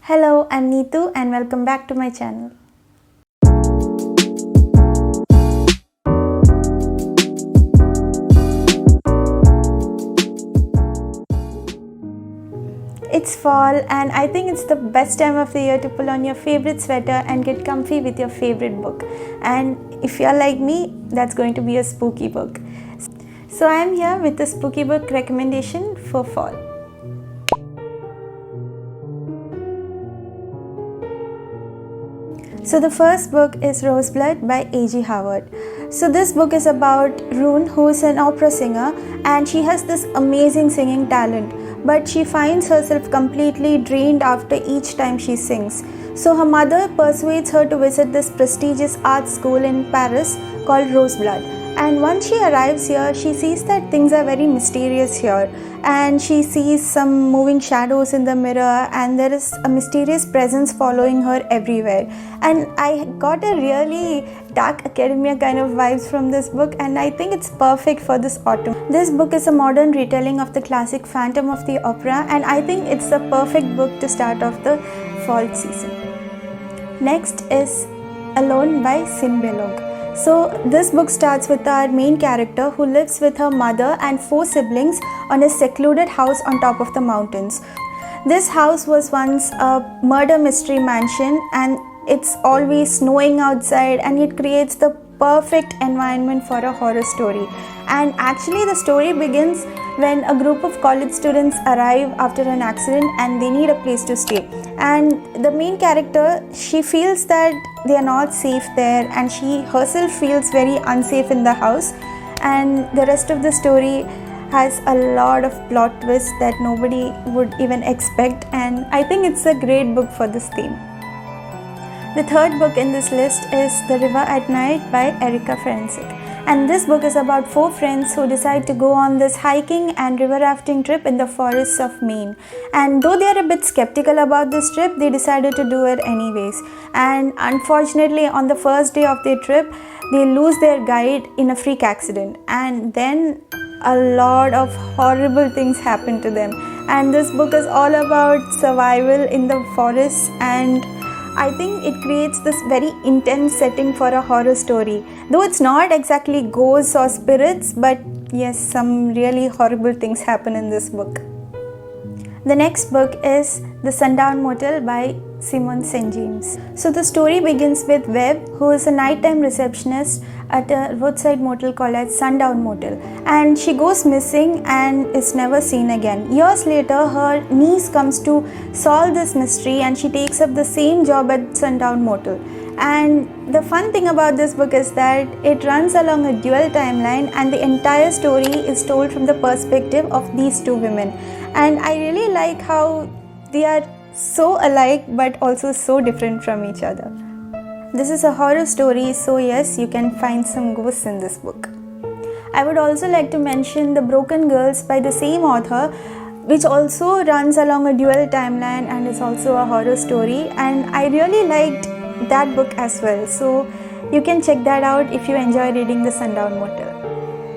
Hello, I'm Neetu and welcome back to my channel. It's fall and I think it's the best time of the year to pull on your favorite sweater and get comfy with your favorite book. And if you're like me, that's going to be a spooky book. So I'm here with a spooky book recommendation for fall. So the first book is Roseblood by A.G. Howard. So this book is about Rune, who is an opera singer, and she has this amazing singing talent, but she finds herself completely drained after each time she sings. So her mother persuades her to visit this prestigious art school in Paris called Roseblood. And once she arrives here, she sees that things are very mysterious here, and she sees some moving shadows in the mirror, and there is a mysterious presence following her everywhere. And I got a really dark academia kind of vibes from this book, and I think it's perfect for this autumn. This book is a modern retelling of the classic Phantom of the Opera, and I think it's the perfect book to start off the fall season. Next is Alone by Sin Belog. So this book starts with our main character who lives with her mother and 4 siblings on a secluded house on top of the mountains. This house was once a murder mystery mansion, and it's always snowing outside, and it creates the perfect environment for a horror story. And actually the story begins when a group of college students arrive after an accident and they need a place to stay. And the main character, she feels that they are not safe there, and she herself feels very unsafe in the house. And the rest of the story has a lot of plot twists that nobody would even expect, and I think it's a great book for this theme. The third book in this list is The River at Night by Erika Ferencik. And this book is about 4 friends who decide to go on this hiking and river rafting trip in the forests of Maine. And though they are a bit skeptical about this trip, they decided to do it anyways. And unfortunately, on the first day of their trip, they lose their guide in a freak accident. And then a lot of horrible things happen to them. And this book is all about survival in the forests, and I think it creates this very intense setting for a horror story. Though it's not exactly ghosts or spirits, but yes, some really horrible things happen in this book. The next book is The Sundown Motel by Simone St. James. So the story begins with Webb, who is a nighttime receptionist at a roadside motel called as Sundown Motel, and she goes missing and is never seen again. Years later, her niece comes to solve this mystery, and she takes up the same job at Sundown Motel. And the fun thing about this book is that it runs along a dual timeline, and the entire story is told from the perspective of these 2 women. And I really like how they are so alike but also so different from each other. This is a horror story, so yes, you can find some ghosts in this book. I would also like to mention The Broken Girls by the same author, which also runs along a dual timeline and is also a horror story, and I really liked that book as well, so you can check that out if you enjoy reading The Sundown Motel.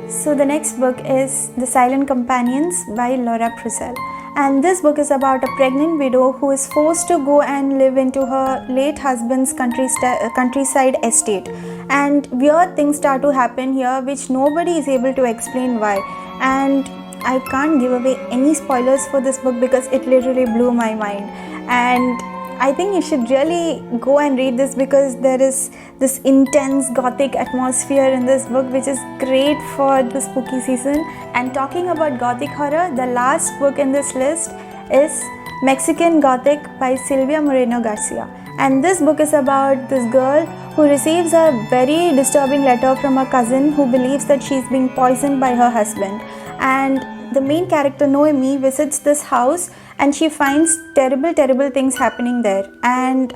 So the next book is The Silent Companions by Laura Prussell. And this book is about a pregnant widow who is forced to go and live into her late husband's countryside estate. And weird things start to happen here which nobody is able to explain why. And I can't give away any spoilers for this book because it literally blew my mind. And I think you should really go and read this because there is this intense gothic atmosphere in this book which is great for the spooky season. And talking about gothic horror, the last book in this list is Mexican Gothic by Silvia Moreno Garcia. And this book is about this girl who receives a very disturbing letter from her cousin who believes that she's being poisoned by her husband. And the main character Noemi visits this house, and she finds terrible things happening there, and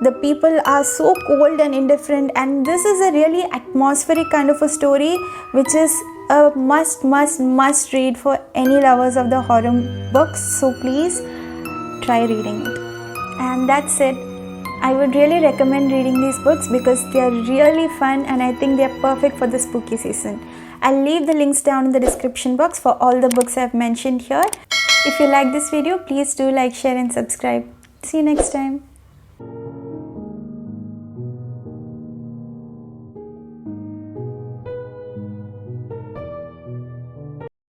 the people are so cold and indifferent, and this is a really atmospheric kind of a story which is a must read for any lovers of the horror books, so please try reading it. And that's it. I would really recommend reading these books because they are really fun, and I think they are perfect for the spooky season. I'll leave the links down in the description box for all the books I've mentioned here. If you like this video, please do like, share and subscribe. See you next time.